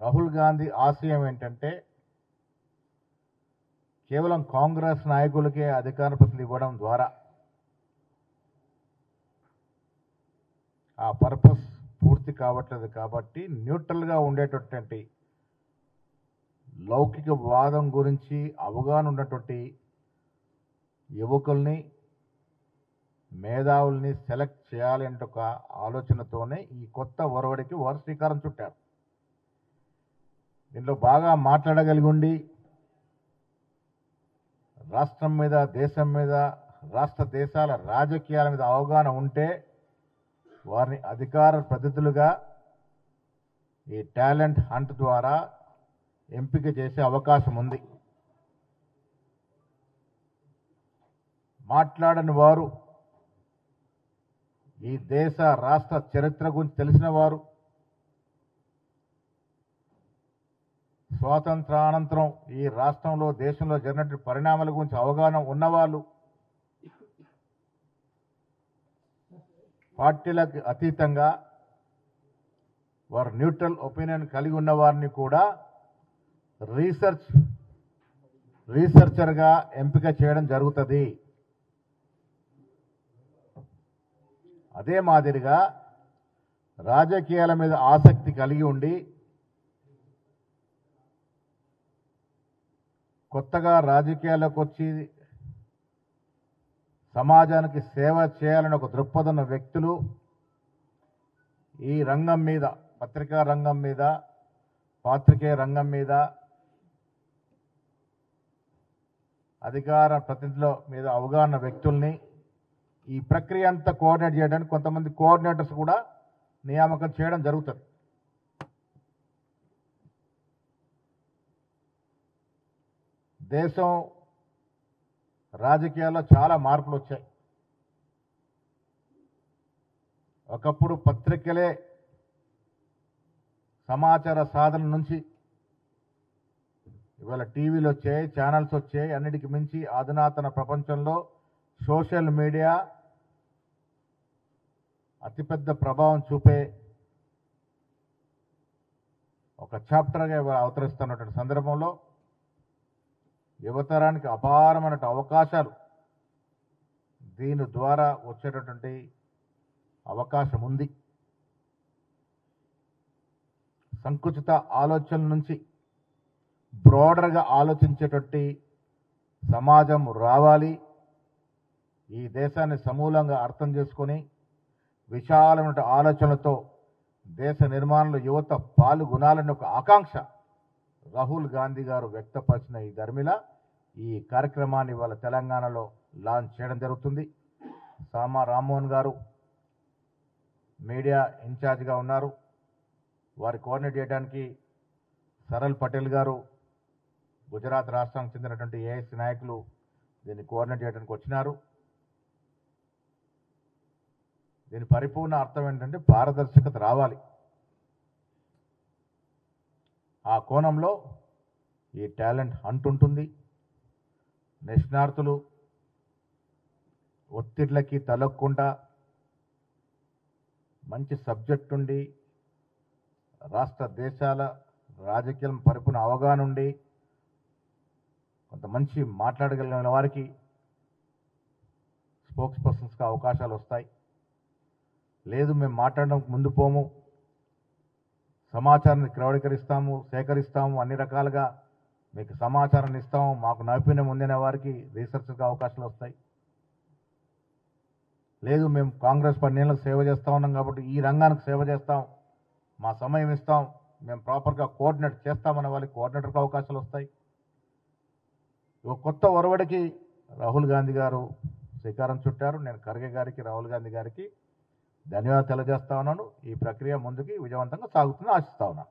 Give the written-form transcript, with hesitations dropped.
రాహుల్ గాంధీ ఆశయం ఏంటంటే కేవలం కాంగ్రెస్ నాయకులకే అధికార ప్రతినిధి ఇవ్వడం ద్వారా ఆ పర్పస్ పూర్తి కావట్లేదు. కాబట్టి న్యూట్రల్గా ఉండేటటువంటి లౌకిక వాదం గురించి అవగాహన ఉన్నటువంటి యువకుల్ని మేధావుల్ని సెలెక్ట్ చేయాలి అంటే ఒక ఆలోచనతోనే ఈ కొత్త ఒరవడికి వారు శ్రీకారం చుట్టారు. దీనిలో బాగా మాట్లాడగలిగి ఉండి రాష్ట్రం మీద, దేశం మీద, రాష్ట్ర దేశాల రాజకీయాల మీద అవగాహన ఉంటే వారిని అధికార ప్రతినిధులుగా ఈ టాలెంట్ హంట్ ద్వారా ఎంపిక చేసే అవకాశం ఉంది. మాట్లాడని వారు, ఈ దేశ రాష్ట్ర చరిత్ర గురించి తెలిసిన వారు, స్వాతంత్రానంతరం ఈ రాష్ట్రంలో, దేశంలో జరిగినటువంటి పరిణామాల గురించి అవగాహన ఉన్నవాళ్ళు, పార్టీలకు అతీతంగా వారు న్యూట్రల్ ఒపీనియన్ కలిగి ఉన్న వారిని కూడా రీసెర్చర్గా ఎంపిక చేయడం జరుగుతుంది. అదే మాదిరిగా రాజకీయాల మీద ఆసక్తి కలిగి ఉండి కొత్తగా రాజకీయాల్లోకి వచ్చి సమాజానికి సేవ చేయాలని ఒక దృక్పథం ఉన్న వ్యక్తులు ఈ రంగం మీద, పత్రికా రంగం మీద, పాత్రికేయ రంగం మీద, అధికార ప్రతినిధుల మీద అవగాహన వ్యక్తుల్ని ఈ ప్రక్రియ అంతా కోఆర్డినేట్ చేయడానికి కొంతమంది కోఆర్డినేటర్స్ కూడా నియామకం చేయడం జరుగుతుంది. దేశం రాజకీయాల్లో చాలా మార్పులు వచ్చాయి. ఒకప్పుడు పత్రికలే సమాచార సాధన నుంచి ఇవాళ టీవీలు వచ్చాయి, ఛానల్స్ వచ్చాయి. అన్నిటికి మించి అధునాతన ప్రపంచంలో సోషల్ మీడియా అతిపెద్ద ప్రభావం చూపే ఒక చాప్టర్గా అవతరిస్తున్నటువంటి సందర్భంలో యువతరానికి అపారమైన అవకాశాలు దీని ద్వారా వచ్చేటటువంటి అవకాశం ఉంది. సంకుచిత ఆలోచనల నుంచి బ్రాడర్గా ఆలోచించేటటువంటి సమాజం రావాలి. ఈ దేశాన్ని సమూలంగా అర్థం చేసుకొని విశాలమైన ఆలోచనలతో దేశ నిర్మాణంలో యువత పాల్గొనాలని ఒక ఆకాంక్ష రాహుల్ గాంధీ గారు వ్యక్తపరిచిన ఈ ధర్మిల ఈ కార్యక్రమాన్ని ఇవాళ తెలంగాణలో లాంచ్ చేయడం జరుగుతుంది. సామా రామ్మోహన్ గారు మీడియా ఇన్ఛార్జ్గా ఉన్నారు. వారి కోఆర్డినేట్ చేయడానికి సరల్ పటేల్ గారు గుజరాత్ రాష్ట్రానికి చెందినటువంటి ఏఐసి నాయకులు దీన్ని కోఆర్డినేట్ చేయడానికి వచ్చినారు. దీని పరిపూర్ణ అర్థం ఏంటంటే పారదర్శకత రావాలి. ఆ కోణంలో ఈ టాలెంట్ హంట్ ఉంటుంది. నిష్ణార్థులు ఒత్తిళ్లకి తలొక్కుండా మంచి సబ్జెక్ట్ ఉండి రాష్ట్ర దేశాల రాజకీయం పరిపూర్ణ అవగాహన ఉండి కొంత మంచి మాట్లాడగలిగిన వారికి స్పోక్స్ పర్సన్స్గా అవకాశాలు వస్తాయి. లేదు మేము మాట్లాడడానికి ముందు పోము, సమాచారాన్ని క్రోడీకరిస్తాము, సేకరిస్తాము, అన్ని రకాలుగా మీకు సమాచారాన్ని ఇస్తాము, మాకు నైపుణ్యం ఉందిన వారికి రీసెర్చ్గా అవకాశాలు వస్తాయి. లేదు మేము కాంగ్రెస్ 10 ఏళ్ళకు సేవ చేస్తూ ఉన్నాం కాబట్టి ఈ రంగానికి సేవ చేస్తాం, మా సమయం ఇస్తాం, మేము ప్రాపర్గా కోఆర్డినేట్ చేస్తామన్న వాళ్ళకి కోఆర్డినేటర్కి అవకాశాలు వస్తాయి. ఒక కొత్త ఒరవడికి రాహుల్ గాంధీ గారు శ్రీకారం చుట్టారు. నేను ఖర్గే గారికి, రాహుల్ గాంధీ గారికి ధన్యవాదాలు తెలియజేస్తా ఉన్నాను. ఈ ప్రక్రియ ముందుకి విజయవంతంగా సాగుతుందని ఆశిస్తా ఉన్నాను.